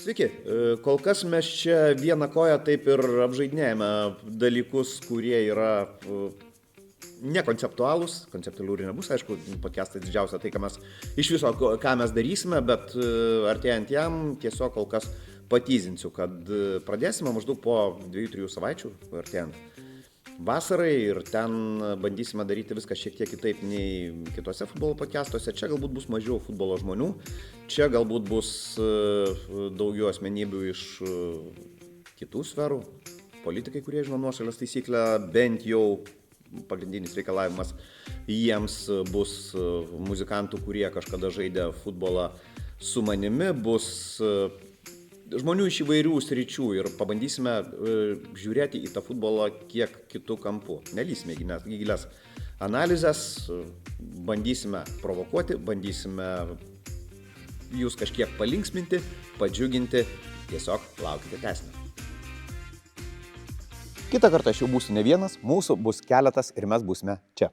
Sveiki, kol kas mes čia vieną koją taip ir apžaidinėjame dalykus, kurie yra nekonceptualūs, konceptualių ir nebus, aišku, podcastas didžiausia tai, iš viso, ką mes darysime, bet artėjant jam tiesiog kol kas patyzinsiu, kad pradėsime maždaug po 2-3 savaičių, artėjant vasarai, ir ten bandysime daryti viską šiek tiek kitaip nei kitose futbolo podcastuose. Čia galbūt bus mažiau futbolo žmonių, čia galbūt bus daugiau asmenybių iš kitų sferų, politikai, kurie žino nuošalės taisyklę, bent jau pagrindinis reikalavimas jiems bus muzikantų, kurie kažkada žaidė futbolą su manimi, bus žmonių iš įvairių sričių ir pabandysime žiūrėti į tą futbolą kiek kitų kampų. Nelysime į gilias analizės, bandysime provokuoti, bandysime jūs kažkiek palinksminti, padžiuginti, tiesiog laukite tęsinio. Kitą kartą aš jau būsiu ne vienas, mūsų bus keletas ir mes būsime čia.